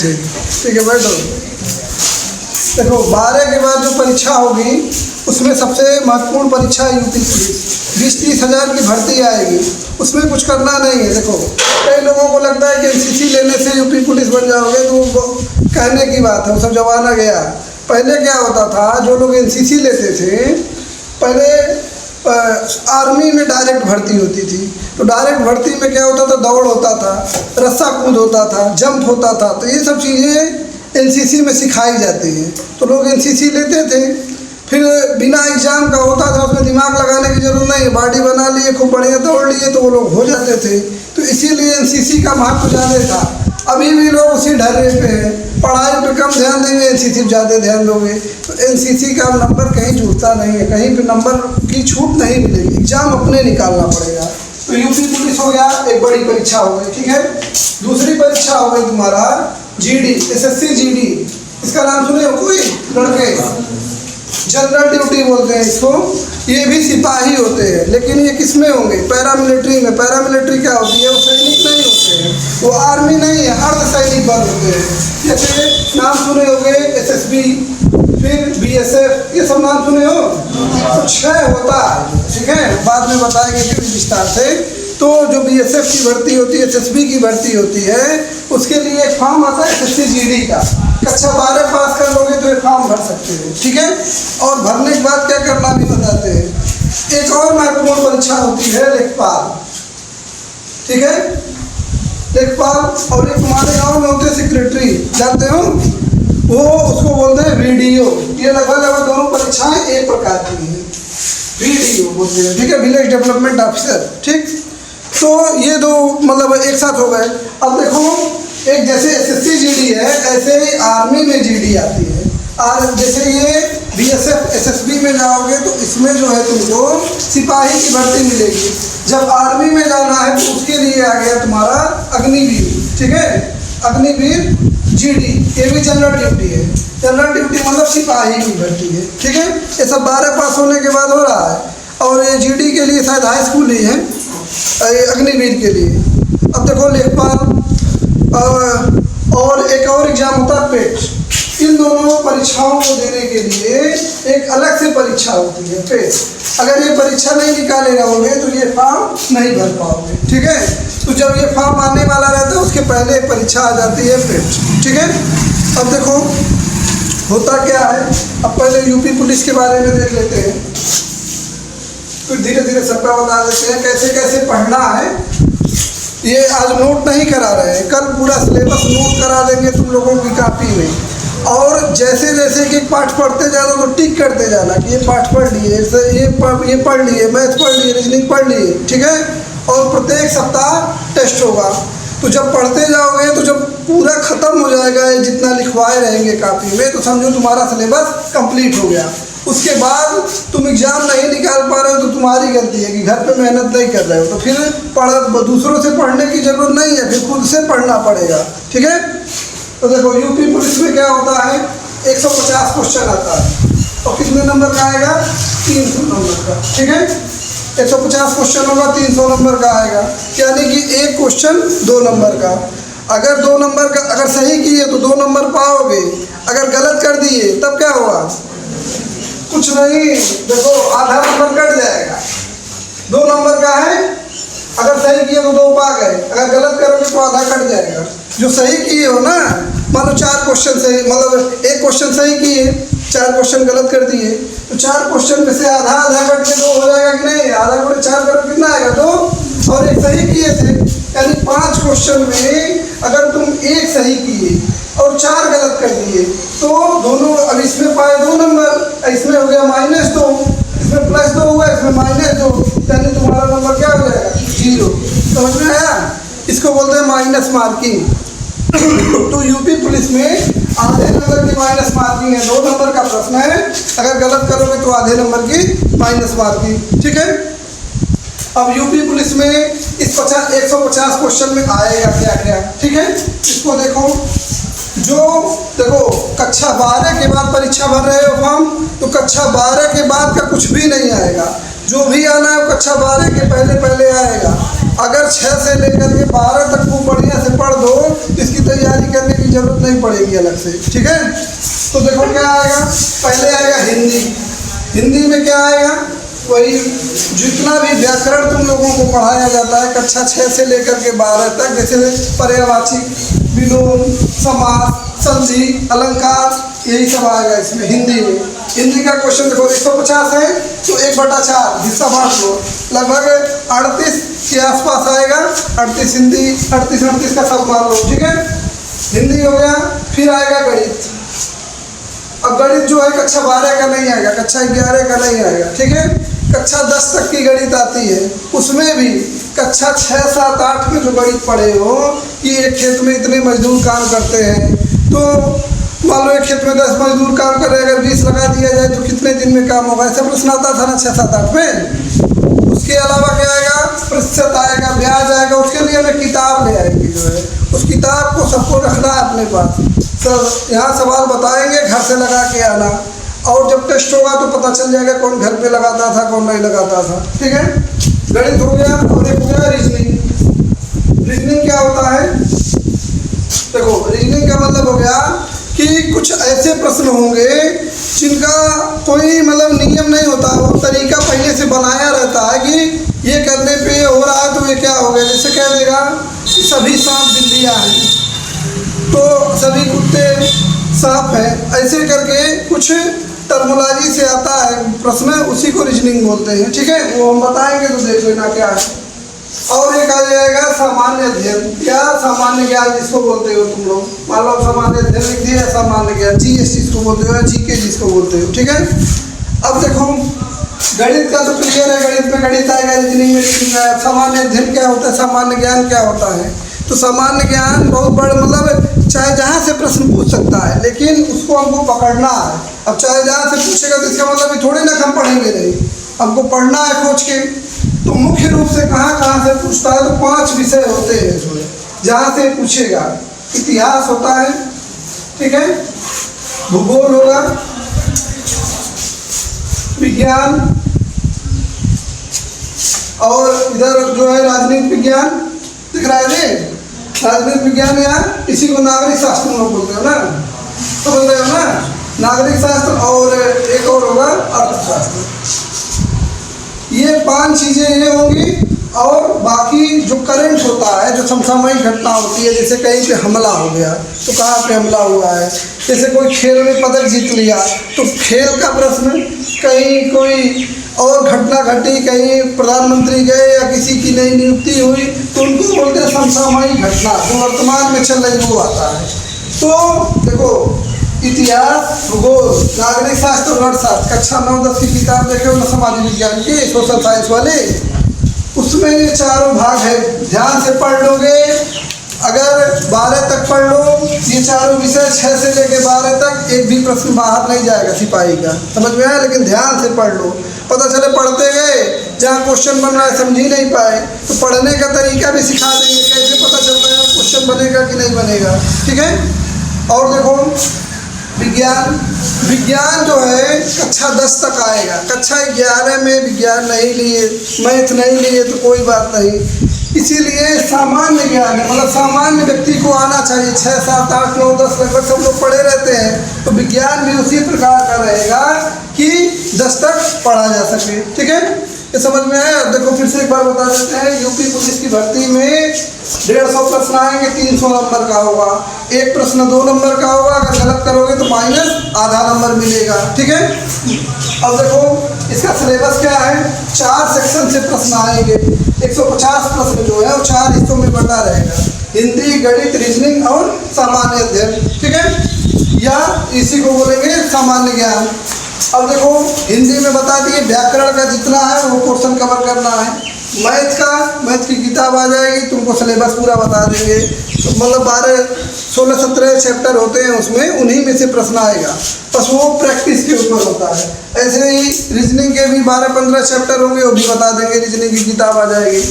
ठीक है बैठो। देखो 12 के बाद जो परीक्षा होगी उसमें सबसे महत्वपूर्ण परीक्षा है यूपी पुलिस। 20-30 हज़ार की भर्ती आएगी, उसमें कुछ करना नहीं है। देखो कई लोगों को लगता है कि एनसीसी लेने से यूपी पुलिस बन जाओगे, तो वो कहने की बात है, वो सब जमाना गया। पहले क्या होता था, जो लोग एनसीसी लेते थे पहले आर्मी में डायरेक्ट भर्ती होती थी। तो डायरेक्ट भर्ती में क्या होता था, दौड़ होता था, रस्सा कूद होता था, जंप होता था। तो ये सब चीज़ें एनसीसी में सिखाई जाती हैं। तो लोग एनसीसी लेते थे, फिर बिना एग्ज़ाम का होता था, उसमें दिमाग लगाने की ज़रूरत नहीं, बॉडी बना लिए, खूब बढ़िया दौड़ लिए, तो वो लोग हो जाते थे। तो इसीलिए एनसीसी का महत्व ज़्यादा था। अभी भी लोग उसी ढर्रे पे हैं, पढ़ाई पे कम ध्यान देंगे, एनसीसी पे ज़्यादा ध्यान दोगे तो एनसीसी का नंबर कहीं जुड़ता नहीं है, कहीं पे नंबर की छूट नहीं मिलेगी, एग्ज़ाम अपने निकालना पड़ेगा। तो यूपी पुलिस हो गया, एक बड़ी परीक्षा हो गई, ठीक है। दूसरी परीक्षा हो गई तुम्हारा जीडी, एसएससी जीडी। इसका नाम सुने हो कोई लड़के? जनरल ड्यूटी बोलते हैं इसको। ये भी सिपाही होते हैं, लेकिन ये किस में होंगे? पैरामिलिट्री में। पैरामिलिट्री क्या होती है? वो सैनिक नहीं होते हैं, वो आर्मी नहीं है, अर्ध सैनिक बल होते हैं। जैसे नाम सुने होंगे एसएसबी, फिर बीएसएफ, ये सब नाम सुने हो? तो 6 होता है, ठीक है, बाद में बताएंगे फिर विस्तार से। तो जो बीएसएफ की भर्ती होती है, एसएसबी की भर्ती होती है, उसके लिए एक फॉर्म आता है एसएससी जीडी का। कक्षा 12 पास कर लोगे तो ये फॉर्म भर सकते हो, ठीक है। और भरने के बाद क्या करना भी बताते हैं। एक और महत्वपूर्ण परीक्षा होती है लेखपाल, ठीक है, लेखपाल। और एक तुम्हारे गांव में होते हैं सेक्रेटरी, जानते हो? वो उसको बोलते हैं वीडीओ। ये लगभग दोनों परीक्षाएं एक प्रकार की हैं, वीडीओ बोलते हैं, ठीक है, विलेज डेवलपमेंट ऑफिसर, ठीक। तो ये दो मतलब एक साथ हो गए। अब देखो, एक जैसे एसएससी जीडी है, ऐसे ही आर्मी में जीडी आती है। और जैसे ये बीएसएफ एसएसबी में जाओगे तो इसमें जो है तुमको सिपाही की भर्ती मिलेगी। जब आर्मी में जाना है तो उसके लिए आ गया तुम्हारा अग्निवीर, ठीक है, अग्निवीर जीडी। ये भी जनरल ड्यूटी है। जनरल ड्यूटी मतलब सिपाही की भर्ती है, ठीक है। ये सब 12 पास होने के बाद हो रहा है। और ये जीडी के लिए शायद हाई स्कूल ही है, अग्निवीर के लिए। अब देखो लेखपाल और एक और एग्जाम होता है पेट। इन दोनों परीक्षाओं को देने के लिए एक अलग से परीक्षा होती है पेट। अगर ये परीक्षा नहीं निकाले रहोगे तो ये फॉर्म नहीं भर पाओगे, ठीक है। तो जब ये फॉर्म आने वाला रहता है उसके पहले एक परीक्षा आ जाती है पेट, ठीक है। अब देखो होता क्या है। अब पहले यूपी पुलिस के बारे में देख लेते हैं, फिर धीरे धीरे सबका बता देते हैं कैसे कैसे पढ़ना है। ये आज नोट नहीं करा रहे हैं, कल पूरा सिलेबस नोट करा देंगे तुम लोगों की कॉपी में। और जैसे जैसे कि पाठ पढ़ते जाना तो टिक करते जाना कि ये पाठ पढ़ लिए, ये पढ़ लिए, मैथ पढ़ लिए, रीजनिंग पढ़ लिए, ठीक है। और प्रत्येक सप्ताह टेस्ट होगा। तो जब पढ़ते जाओगे तो जब पूरा ख़त्म हो जाएगा, ये जितना लिखवाए रहेंगे कॉपी में, तो समझो तुम्हारा सिलेबस कंप्लीट हो गया। उसके बाद तुम एग्ज़ाम नहीं निकाल पा रहे हो तो तुम्हारी गलती है कि घर पे मेहनत नहीं कर रहे हो। तो फिर दूसरों से पढ़ने की ज़रूरत नहीं है, फिर खुद से पढ़ना पड़ेगा, ठीक है। तो देखो यूपी पुलिस में क्या होता है, 150 क्वेश्चन आता है। और कितने नंबर का आएगा? 300 नंबर का, ठीक है। 150 क्वेश्चन होगा, 300 नंबर का आएगा, यानी कि एक क्वेश्चन 2 नंबर का। अगर 2 नंबर का अगर सही किए तो 2 नंबर पाओगे, अगर गलत कर दिए तब क्या होगा? कुछ नहीं, देखो आधा नंबर कट जाएगा। 2 नंबर का है, अगर सही किए तो 2 पा गए, अगर गलत करोगे तो आधा कट जाएगा। जो सही किए हो ना, मानो 4 क्वेश्चन सही, मतलब एक क्वेश्चन सही किए, 4 क्वेश्चन गलत कर दिए, तो 4 क्वेश्चन में से आधा आधा कट के 2 हो जाएगा कि नहीं? आधा गुणे 4 करो कितना आएगा? 2। और एक सही किए थे, यानी 5 क्वेश्चन में अगर तुम एक सही किए और 4 गलत कर दिए तो दोनों, अब इसमें पाए 2 नंबर, इसमें हो गया -2, इसमें +2 हुआ, इसमें -2, यानी तुम्हारा नंबर क्या हो जाएगा? 0। समझ में आया? इसको बोलते हैं माइनस मार्किंग। तो यूपी पुलिस में आधे नंबर की माइनस मार्किंग है। 2 नंबर का प्रश्न है, अगर गलत करोगे तो आधे नंबर की माइनस मार्किंग, ठीक है। अब यूपी पुलिस में इस 150 क्वेश्चन में आएगा क्या क्या, ठीक है। इसको देखो, जो देखो कक्षा 12 के बाद परीक्षा भर रहे हो फॉर्म, तो कक्षा 12 के बाद का कुछ भी नहीं आएगा। जो भी आना है कक्षा 12 के पहले पहले आएगा। अगर 6 से लेकर के 12 तक को बढ़िया से पढ़ दो तो इसकी तैयारी करने की जरूरत नहीं पड़ेगी अलग से, ठीक है। तो देखो क्या आएगा, पहले आएगा हिंदी। हिंदी में क्या आएगा, वही जितना भी व्याकरण तुम लोगों को पढ़ाया जाता है कक्षा 6 से लेकर के 12 तक, जैसे पर्यायवाची, विलोम, समास, संधि, अलंकार, यही सब आएगा इसमें हिंदी में। हिंदी का क्वेश्चन देखो 150 है तो 1/4 हिस्सा बांट लो, लगभग 38 के आसपास आएगा। 38 हिंदी, 38 का सब मान लो, ठीक है। हिंदी हो गया। फिर आएगा गणित। अब गणित जो है कक्षा 12 का नहीं आएगा, कक्षा 11 का नहीं आएगा, ठीक है। कक्षा 10 तक की गणित आती है, उसमें भी कक्षा 6, 7, 8 में जो गणित पढ़े हो कि एक खेत में इतने मजदूर काम करते हैं, तो मान लो एक खेत में 10 मजदूर काम कर रहे हैं, अगर 20 लगा दिया जाए तो कितने दिन में काम होगा, ऐसा प्रश्न आता था ना 6, 7, 8 में। उसके अलावा क्या आएगा, प्रतिशत आएगा, ब्याज आएगा। उसके लिए हमें किताब ले आएंगे, जो है उस किताब को सबको रखना है अपने पास। सर यहाँ सवाल बताएंगे, घर से लगा के आना, और जब टेस्ट होगा तो पता चल जाएगा कौन घर पे लगाता था कौन नहीं लगाता था, ठीक है। गणित हो गया। और एक हो गया रीजनिंग। रीजनिंग क्या होता है, देखो रीजनिंग का मतलब हो गया कि कुछ ऐसे प्रश्न होंगे जिनका कोई मतलब नियम नहीं होता, वो तरीका पहले से बनाया रहता है कि ये करने पे ये हो रहा है तो ये क्या हो गया। जैसे कह देगा कि सभी सांप बिल्लियाँ हैं तो सभी कुत्ते सांप हैं, ऐसे करके कुछ टर्मोलॉजी से आता है प्रश्न, उसी को रीजनिंग बोलते हैं, ठीक है। वो हम बताएंगे तो देख लेना क्या है। और एक आ जाएगा सामान्य अध्ययन। क्या सामान्य ज्ञान जिसको बोलते हो तुम लोग, मान लो सामान्य अध्ययन लिख दिया, सामान्य ज्ञान जीएस जिसको बोलते हो, जीके जिसको बोलते हो, ठीक है। अब देखो गणित का तो क्लियर है, गणित में गणित आएगा, रीजनिंग में रीजनिंग आएगा। सामान्य अध्ययन क्या होता है, सामान्य ज्ञान क्या होता है, तो सामान्य ज्ञान बहुत बड़ा मतलब चाहे जहाँ से प्रश्न पूछ सकता है, लेकिन उसको हमको पकड़ना है। अब चाहे जहाँ से पूछेगा तो इसका मतलब थोड़ी ना हम पढ़ेंगे नहीं, हमको पढ़ना है खोज के। तो मुख्य रूप से कहाँ से पूछता है, तो 5 विषय होते हैं इसमें जहाँ से पूछेगा। इतिहास होता है, ठीक है, भूगोल होगा, विज्ञान, और इधर जो है राजनीतिक विज्ञान दिख रहा है जी, राजनीतिक विज्ञान या इसी को नागरिक शास्त्र हम लोग बोलते हो ना, तो बोलते हो ना नागरिक शास्त्र। और एक और होगा अर्थशास्त्र। ये 5 चीज़ें ये होंगी। और बाकी जो करंट होता है, जो समसामयिक घटना होती है, जैसे कहीं पे हमला हो गया तो कहाँ पे हमला हुआ है, जैसे कोई खेल में पदक जीत लिया तो खेल का प्रश्न, कहीं कोई और घटना घटी, कहीं प्रधानमंत्री गए या किसी की नई नियुक्ति हुई तो उनको बोलते हैं समसामयिक घटना, जो वर्तमान में चल रही वो आता है। तो देखो इतिहास, भूगोल, नागरिक शास्त्र और अर्थशास्त्र, कक्षा 9-10 की किताब देखे ना समाज विज्ञान की, सोशल साइंस वाले, उसमें ये चारों भाग है। ध्यान से पढ़ लोगे, अगर 12 तक पढ़ लो, ये चारों विषय 6 से लेकर 12 तक एक भी प्रश्न बाहर नहीं जाएगा सिपाही का, समझ में आया। लेकिन ध्यान से पढ़ लो, पता चले पढ़ते गए जहाँ क्वेश्चन बन रहा है समझ ही नहीं पाए तो पढ़ने का तरीका भी सिखा देंगे, कैसे पता चलता है क्वेश्चन बनेगा कि नहीं बनेगा, ठीक है। और देखो विज्ञान। विज्ञान जो है कक्षा 10 तक आएगा, कक्षा 11 में विज्ञान नहीं लिए, मैथ नहीं लिए तो कोई बात नहीं। इसीलिए सामान्य ज्ञान है, मतलब सामान्य व्यक्ति को आना चाहिए। 6, 7, 8, 9, 10 लगभग सब लोग पढ़े रहते हैं, तो विज्ञान भी उसी प्रकार का रहेगा कि 10 तक पढ़ा जा सके, ठीक है। ये समझ में आया। देखो फिर से एक बार बता देते हैं, यूपी पुलिस की भर्ती में 150 प्रश्न आएंगे, 300 नंबर का होगा। एक प्रश्न 2 नंबर का होगा, अगर गलत करोगे तो माइनस आधा नंबर मिलेगा, ठीक है। अब देखो इसका सिलेबस क्या है, 4 सेक्शन से प्रश्न आएंगे। 150 प्रश्न जो है वो 4 हिस्सों में बटा रहेगा, हिंदी, गणित, रीजनिंग और सामान्य अध्ययन, ठीक है, या इसी को बोलेंगे सामान्य ज्ञान। अब देखो हिंदी में बता दिए, व्याकरण का जितना है वो पोर्शन कवर करना है। मैथ की किताब आ जाएगी, तुमको सिलेबस पूरा बता देंगे। तो मतलब 12, 16, 17 चैप्टर होते हैं उसमें, उन्हीं में से प्रश्न आएगा, बस वो प्रैक्टिस के ऊपर होता है। ऐसे ही रीजनिंग के भी 12-15 चैप्टर होंगे, वो भी बता देंगे, रीजनिंग की किताब आ जाएगी।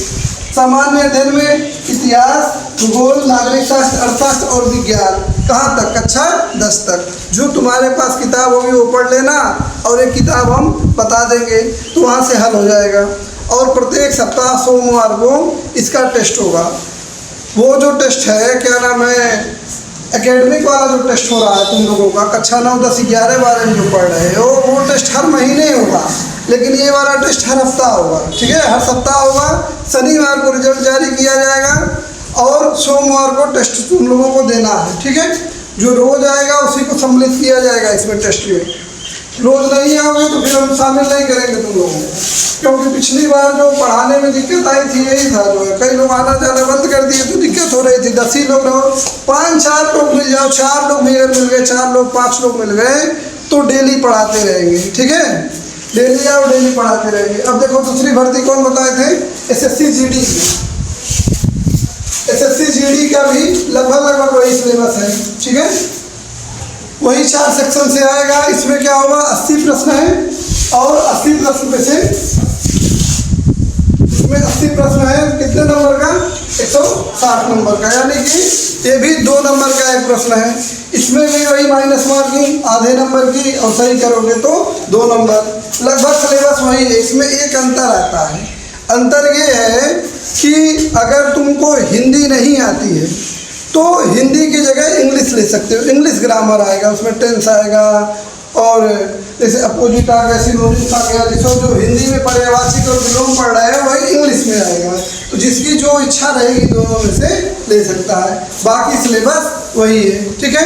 सामान्य अध्ययन में इतिहास, भूगोल, नागरिक शास्त्र, अर्थशास्त्र और विज्ञान, कहाँ तक, कक्षा 10 तक। जो तुम्हारे पास किताब होगी वो पढ़ लेना, और एक किताब हम बता देंगे तो वहाँ से हल हो जाएगा। और प्रत्येक सप्ताह सोमवार को इसका टेस्ट होगा। वो जो टेस्ट है, क्या नाम है, एकेडमिक वाला जो टेस्ट हो रहा है तुम लोगों का कक्षा 9, 10, 11, 12 में जो पढ़ रहे हो, वो टेस्ट हर महीने होगा, लेकिन ये वाला टेस्ट हर हफ्ता होगा। ठीक है, हर सप्ताह होगा। शनिवार को रिजल्ट जारी किया जाएगा और सोमवार को टेस्ट तुम लोगों को देना है। ठीक है, जो रोज आएगा उसी को सम्मिलित किया जाएगा इसमें टेस्ट में। रोज नहीं आओगे तो फिर हम शामिल नहीं करेंगे तुम लोगों को, क्योंकि पिछली बार जो पढ़ाने में दिक्कत आई थी यही था। जो है कई लोग आना जाना बंद कर दिए तो दिक्कत हो रही थी। 10 ही लोग रहो, 5-4 लोग मिल जाओ, 4 लोग भी अगर मिल गए, 4 लोग 5 लोग मिल गए तो डेली पढ़ाते रहेंगे। ठीक है, डेली आओ, डेली पढ़ाते रहेंगे। अब देखो दूसरी भर्ती कौन बताए थे, एसएससी जीडी की। एसएससी जीडी का भी लगभग वही सिलेबस है। ठीक है, वही 4 सेक्शन से आएगा। इसमें क्या होगा, 80 प्रश्न है और 80 प्रश्न में से इसमें 80 प्रश्न है कितने नंबर का, 160 नंबर का, यानी कि ये भी 2 नंबर का एक प्रश्न है। इसमें भी वही माइनस मार्किंग आधे नंबर की, और सही करोगे तो 2 नंबर। लगभग सिलेबस वही है। इसमें एक अंतर आता है, अंतर ये है कि अगर तुमको हिंदी नहीं आती है तो हिंदी की जगह इंग्लिश ले सकते हो। इंग्लिश ग्रामर आएगा, उसमें टेंस आएगा, और जैसे अपोजिट आ गया, सिनोनिम्स आ गया, जिसको जो हिंदी में पर्यायवाची और विलोम पढ़ रहा है वही इंग्लिश में आएगा। तो जिसकी जो इच्छा रहेगी दोनों में से ले सकता है, बाकी सिलेबस वही है। ठीक है,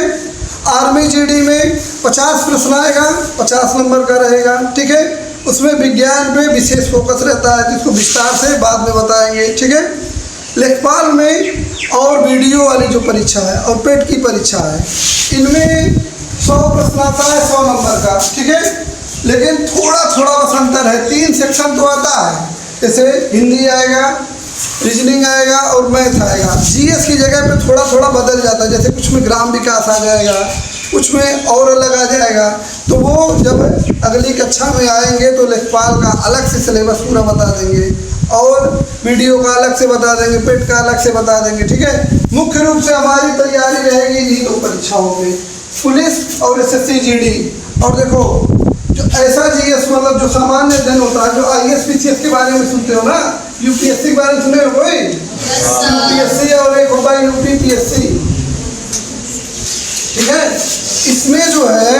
आर्मी जीडी में 50 प्रश्न आएगा, 50 नंबर का रहेगा। ठीक है, उसमें विज्ञान पे विशेष फोकस रहता है, जिसको विस्तार से बाद में बताएंगे। ठीक है, लेखपाल में और वीडियो वाली जो परीक्षा है और पेट की परीक्षा है, इनमें 100 प्रश्न आता है 100 नंबर का। ठीक है, लेकिन थोड़ा थोड़ा बस अंतर है। 3 सेक्शन तो आता है, जैसे हिंदी आएगा, रीजनिंग आएगा और मैथ आएगा। जीएस की जगह पे थोड़ा थोड़ा बदल जाता है, जैसे कुछ में ग्राम विकास आ जाएगा, कुछ में और अलग आ जाएगा। तो वो जब अगली कक्षा में आएंगे तो लेखपाल का अलग से सिलेबस पूरा बता देंगे, और वीडियो का अलग से बता देंगे, पेट का अलग से बता देंगे। ठीक है, मुख्य रूप से हमारी तैयारी रहेगी इन्हीं 2 परीक्षाओं में, पुलिस और एसएससी जीडी। और देखो जो ऐसा जीएस मतलब जो सामान्य अध्ययन होता है, जो आईएएस पीसीएस के बारे में सुनते हो ना, यूपीएससी के बारे में सुने हो कोई? यूपीएससी और एक होता है यूपीपीएससी। ठीक है, इसमें जो है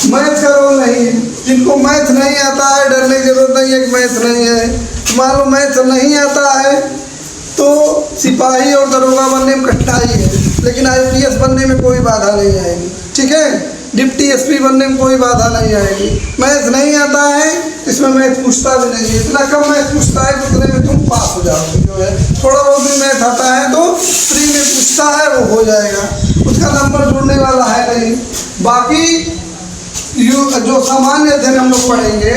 मैथ का रोल नहीं है। जिनको मैथ नहीं आता है डरने की जरूरत नहीं है कि मैथ नहीं है। मान लो मैथ नहीं आता है तो सिपाही और दरोगा बनने में कठिनाई है, लेकिन आईपीएस बनने में कोई बाधा नहीं आएगी। ठीक है, डिप्टी एसपी बनने में कोई बाधा नहीं आएगी। मैथ नहीं आता है, इसमें मैथ पूछता भी नहीं है, इतना कम मैथ पूछता है कि उतने में तुम पास हो जाओगे। जो है थोड़ा बहुत भी मैथ आता है तो फ्री में पूछता है, वो हो जाएगा, उसका नंबर जुड़ने वाला है नहीं। बाकी जो सामान्य अध्ययन हम लोग पढ़ेंगे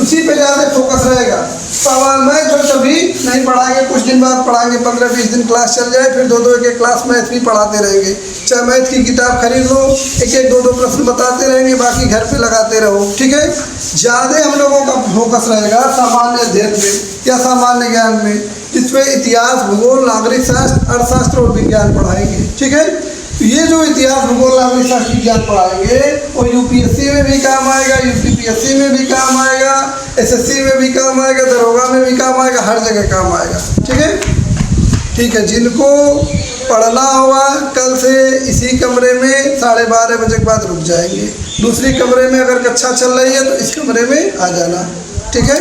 उसी पे ज़्यादा फोकस रहेगा। सवाल मैथ जो कभी नहीं पढ़ाएंगे, कुछ दिन बाद पढ़ाएंगे, 15-20 दिन क्लास चल जाए, फिर 2-2 एक क्लास मैथ भी पढ़ाते रहेंगे। चाहे मैथ की किताब खरीद लो, 1-1, 2-2 प्रश्न बताते रहेंगे, बाकी घर पे लगाते रहो। ठीक है, ज़्यादा हम लोगों का फोकस रहेगा सामान्य अध्ययन में या सामान्य ज्ञान में, जिसमें इतिहास, भूगोल, नागरिक शास्त्र, अर्थशास्त्र और विज्ञान पढ़ाएंगे। ठीक है, ये जो इतिहास, भूगोल, नागरिक शास्त्र, विज्ञान पढ़ाएंगे वो यूपीएससी में भी काम आएगा, यूपीपीएससी में भी काम आएगा, एसएससी में भी काम आएगा, दरोगा में भी काम आएगा, हर जगह काम आएगा। ठीक है, ठीक है, जिनको पढ़ना होगा कल से इसी कमरे में 12:30 बजे के बाद रुक जाएंगे। दूसरी कमरे में अगर कक्षा चल रही है तो इस कमरे में आ जाना। ठीक है।